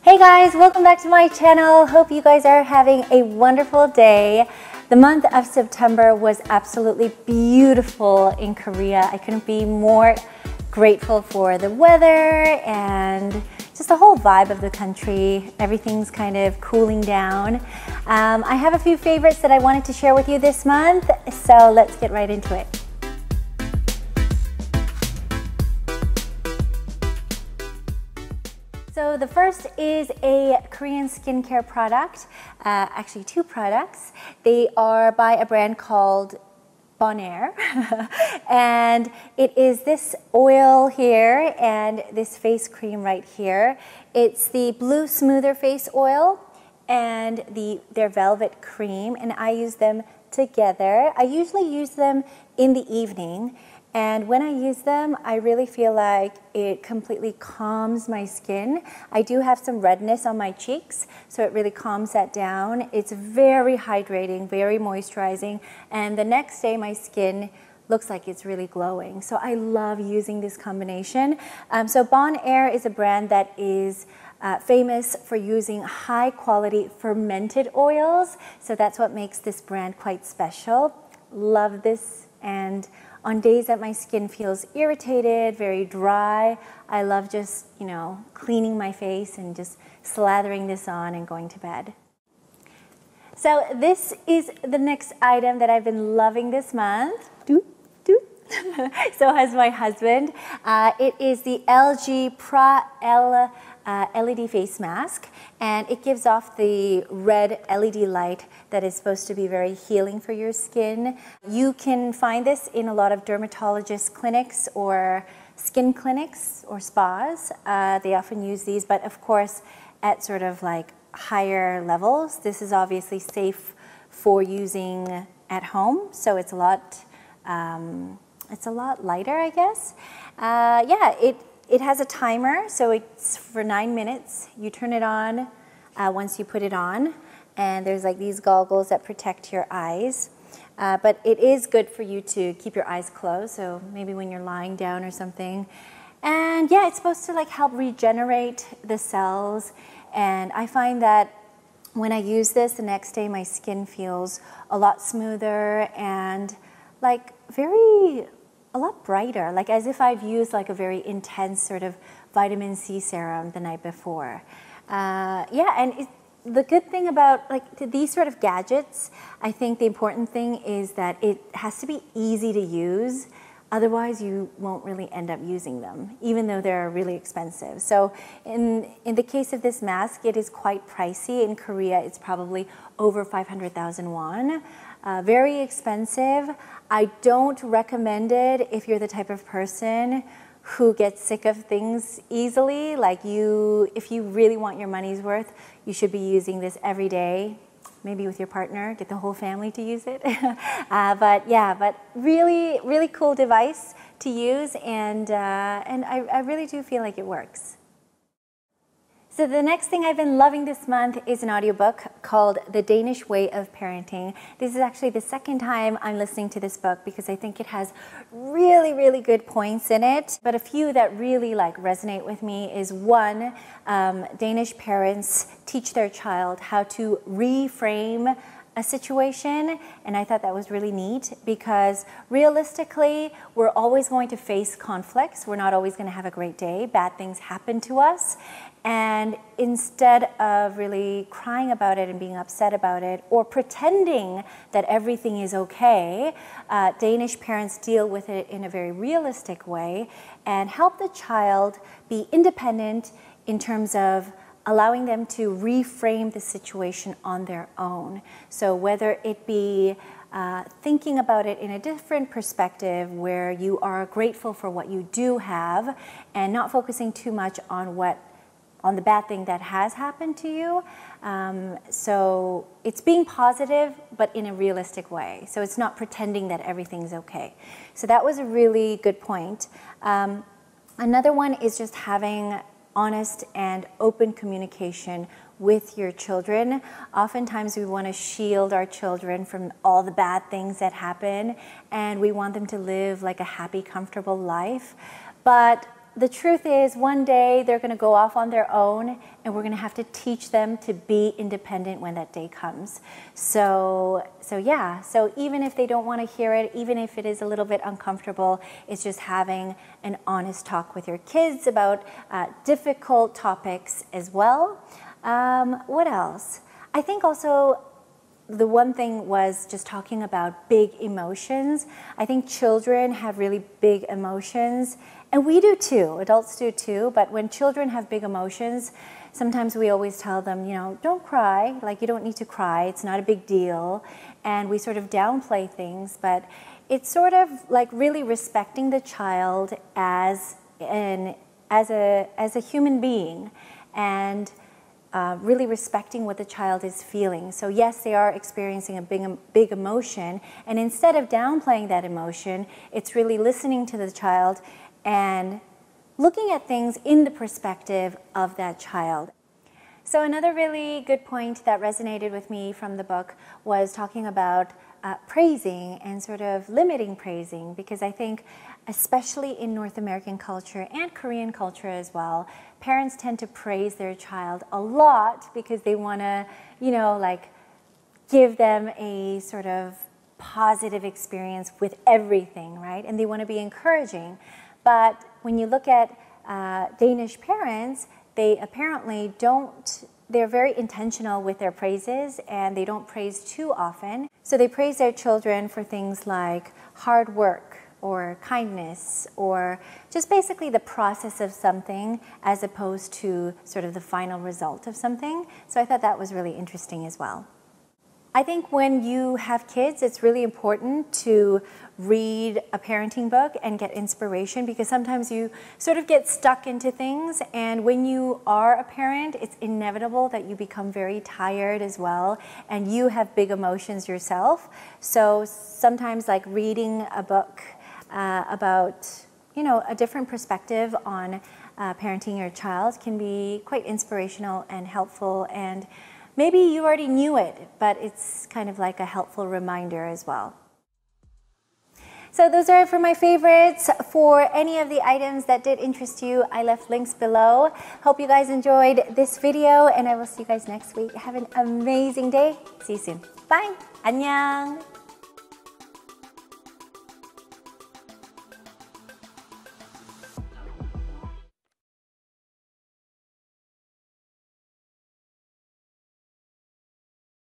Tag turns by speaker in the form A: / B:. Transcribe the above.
A: Hey guys, welcome back to my channel. Hope you guys are having a wonderful day. The month of September was absolutely beautiful in Korea. I couldn't be more grateful for the weather and just the whole vibe of the country. Everything's kind of cooling down. I have a few favorites that I wanted to share with you this month, so let's get right into it. So the first is a Korean skincare product, actually two products. They are by a brand called Bonaire, and it is this oil here and this face cream right here. It's the Blue Smoother Face Oil and their Velvet Cream, and I use them together. I usually use them in the evening. And when I use them, I really feel like it completely calms my skin. I do have some redness on my cheeks, so it really calms that down. It's very hydrating, very moisturizing, and the next day my skin looks like it's really glowing. So I love using this combination. So Bonaire is a brand that is famous for using high quality fermented oils. So that's what makes this brand quite special. Love this. And on days that my skin feels irritated, very dry, I love just, cleaning my face and just slathering this on and going to bed. So this is the next item that I've been loving this month. So has my husband. It is the LG Pra L LED face mask, and it gives off the red LED light that is supposed to be very healing for your skin. You can find this in a lot of dermatologist clinics or skin clinics or spas. They often use these, but of course at sort of like higher levels. This is obviously safe for using at home, so it's a lot lighter, I guess. It has a timer, so it's for 9 minutes. You turn it on once you put it on, and there's like these goggles that protect your eyes. But it is good for you to keep your eyes closed, so maybe when you're lying down or something. And yeah, it's supposed to like help regenerate the cells. And I find that when I use this, the next day my skin feels a lot smoother and like a lot brighter, like as if I've used like a very intense sort of vitamin C serum the night before. The good thing about like these sort of gadgets, I think the important thing is that it has to be easy to use. Otherwise, you won't really end up using them, even though they're really expensive. So in the case of this mask, it is quite pricey. In Korea, it's probably over 500,000 won. Very expensive. I don't recommend it if you're the type of person who gets sick of things easily. Like if you really want your money's worth, you should be using this every day. Maybe with your partner, get the whole family to use it. but really, really cool device to use, and I really do feel like it works. So the next thing I've been loving this month is an audiobook called The Danish Way of Parenting. This is actually the second time I'm listening to this book because I think it has really, really good points in it. But a few that really resonate with me is one, Danish parents teach their child how to reframe a situation, and I thought that was really neat because realistically we're always going to face conflicts. We're not always going to have a great day. Bad things happen to us, and instead of really crying about it and being upset about it or pretending that everything is okay, Danish parents deal with it in a very realistic way and help the child be independent in terms of allowing them to reframe the situation on their own. So whether it be thinking about it in a different perspective where you are grateful for what you do have and not focusing too much on the bad thing that has happened to you. So it's being positive, but in a realistic way. So it's not pretending that everything's okay. So that was a really good point. Another one is just having honest and open communication with your children. Oftentimes we want to shield our children from all the bad things that happen, and we want them to live like a happy, comfortable life. But the truth is one day they're going to go off on their own, and we're going to have to teach them to be independent when that day comes. So even if they don't want to hear it, even if it is a little bit uncomfortable, it's just having an honest talk with your kids about difficult topics as well. What else? I think also the one thing was just talking about big emotions. I think children have really big emotions, and we do too, adults do too, but when children have big emotions, sometimes we always tell them, you know, don't cry, like you don't need to cry, it's not a big deal, and we sort of downplay things, but it's sort of like really respecting the child as a human being, and really respecting what the child is feeling. So yes, they are experiencing a big emotion, and instead of downplaying that emotion, it's really listening to the child and looking at things in the perspective of that child. So another really good point that resonated with me from the book was talking about praising and sort of limiting praising, because I think especially in North American culture and Korean culture as well, parents tend to praise their child a lot because they want to, you know, like give them a sort of positive experience with everything, right? And they want to be encouraging. But when you look at Danish parents, they apparently don't, they're very intentional with their praises, and they don't praise too often. So they praise their children for things like hard work or kindness, or just basically the process of something as opposed to sort of the final result of something. So I thought that was really interesting as well. I think when you have kids, it's really important to read a parenting book and get inspiration, because sometimes you sort of get stuck into things, and when you are a parent, it's inevitable that you become very tired as well, and you have big emotions yourself. So sometimes like reading a book about, you know, a different perspective on parenting your child can be quite inspirational and helpful, and maybe you already knew it, but it's kind of like a helpful reminder as well. So those are it for my favorites. For any of the items that did interest you, I left links below. Hope you guys enjoyed this video, and I will see you guys next week. Have an amazing day. See you soon. Bye. 안녕.